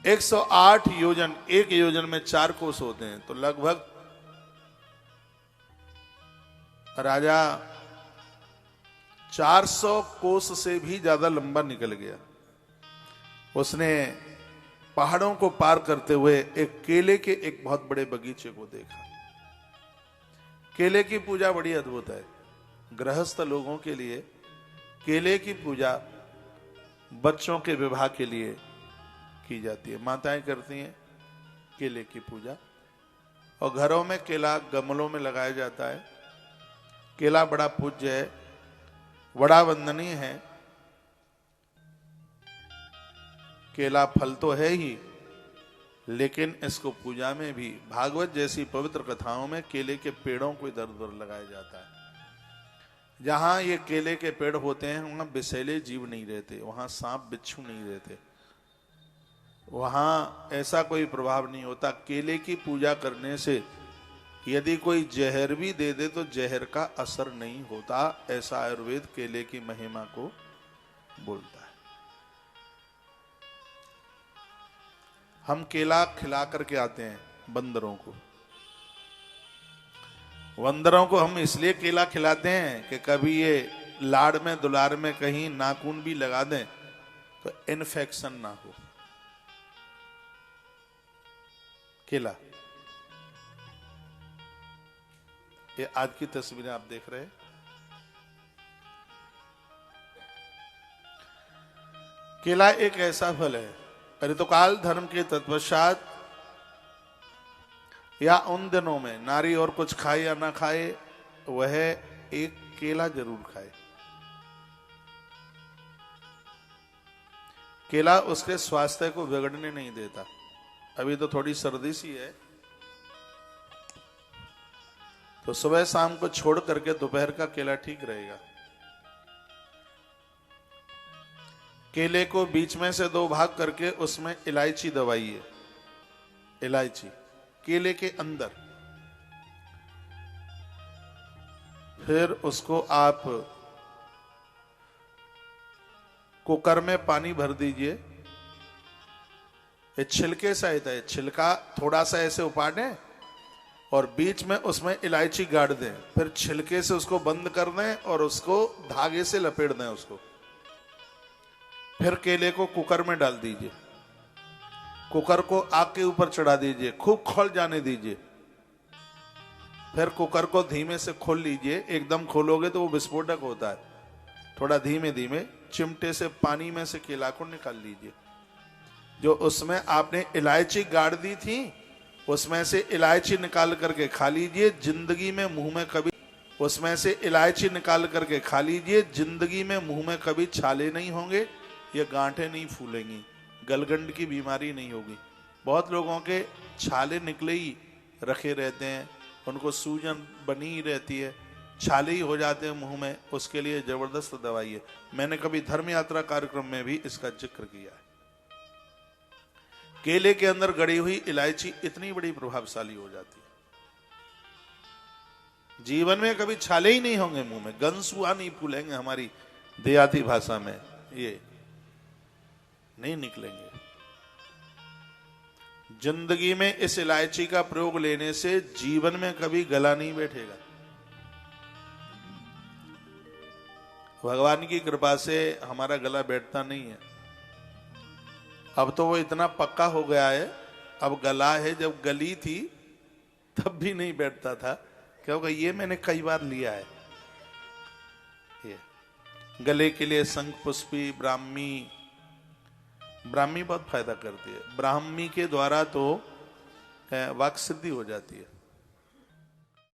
108 योजन, एक योजन में 4 कोस होते हैं, तो लगभग राजा 400 कोस से भी ज्यादा लंबा निकल गया। उसने पहाड़ों को पार करते हुए एक केले के एक बहुत बड़े बगीचे को देखा। केले की पूजा बड़ी अद्भुत है। गृहस्थ लोगों के लिए केले की पूजा बच्चों के विवाह के लिए की जाती है। माताएं करती हैं केले की पूजा, और घरों में केला गमलों में लगाया जाता है। केला बड़ा पूज्य है, बड़ा वंदनीय है। केला फल तो है ही, लेकिन इसको पूजा में भी, भागवत जैसी पवित्र कथाओं में केले के पेड़ों को इधर उधर लगाया जाता है। जहां ये केले के पेड़ होते हैं वहां विषैले जीव नहीं रहते, वहां सांप बिच्छू नहीं रहते, वहां ऐसा कोई प्रभाव नहीं होता। केले की पूजा करने से यदि कोई जहर भी दे दे तो जहर का असर नहीं होता, ऐसा आयुर्वेद केले की महिमा को बोलता है। हम केला खिला करके आते हैं बंदरों को। बंदरों को हम इसलिए केला खिलाते हैं कि कभी ये लाड़ में दुलार में कहीं नाखून भी लगा दें तो इन्फेक्शन ना हो। केला, ये आज की तस्वीरें आप देख रहे हैं। केला एक ऐसा फल है, ऋतुकाल धर्म के तत्पश्चात या उन दिनों में नारी और कुछ खाए या ना खाए, वह एक केला जरूर खाए। केला उसके स्वास्थ्य को बिगड़ने नहीं देता। अभी तो थोड़ी सर्दी सी है, तो सुबह शाम को छोड़ करके दोपहर का केला ठीक रहेगा। केले को बीच में से 2 भाग करके उसमें इलायची दबाइए, इलायची केले के अंदर। फिर उसको आप कुकर में पानी भर दीजिए। ये छिलके सहित है, छिलका थोड़ा सा ऐसे उपाड़ दें और बीच में उसमें इलायची गाड़ दें, फिर छिलके से उसको बंद कर दें और उसको धागे से लपेट दें उसको। फिर केले को कुकर में डाल दीजिए, कुकर को आग के ऊपर चढ़ा दीजिए, खूब खौल जाने दीजिए। फिर कुकर को धीमे से खोल लीजिए। एकदम खोलोगे तो वो विस्फोटक होता है, थोड़ा धीमे धीमे चिमटे से पानी में से केला को निकाल लीजिए। जो उसमें आपने इलायची गाड़ दी थी, उसमें से इलायची निकाल करके खा लीजिए। जिंदगी में मुंह में कभी, उसमें से इलायची निकाल करके खा लीजिए। जिंदगी में मुंह में कभी छाले नहीं होंगे, ये गांठें नहीं फूलेंगी, गलगंड की बीमारी नहीं होगी। बहुत लोगों के छाले निकले ही रखे रहते हैं, उनको सूजन बनी ही रहती है, छाले ही हो जाते हैं मुंह में। उसके लिए जबरदस्त दवाई है। मैंने कभी धर्म यात्रा कार्यक्रम में भी इसका जिक्र किया है। केले के अंदर गड़ी हुई इलायची इतनी बड़ी प्रभावशाली हो जाती है, जीवन में कभी छाले ही नहीं होंगे मुंह में, गनसुआ नहीं फूलेंगे, हमारी देहाती भाषा में ये नहीं निकलेंगे। जिंदगी में इस इलायची का प्रयोग लेने से जीवन में कभी गला नहीं बैठेगा। भगवान की कृपा से हमारा गला बैठता नहीं है। अब तो वो इतना पक्का हो गया है, अब गला है, जब गली थी तब भी नहीं बैठता था, क्योंकि ये मैंने कई बार लिया है। ये गले के लिए शंख पुष्पी, ब्राह्मी, ब्राह्मी बहुत फायदा करती है। ब्राह्मी के द्वारा तो वाक सिद्धि हो जाती है।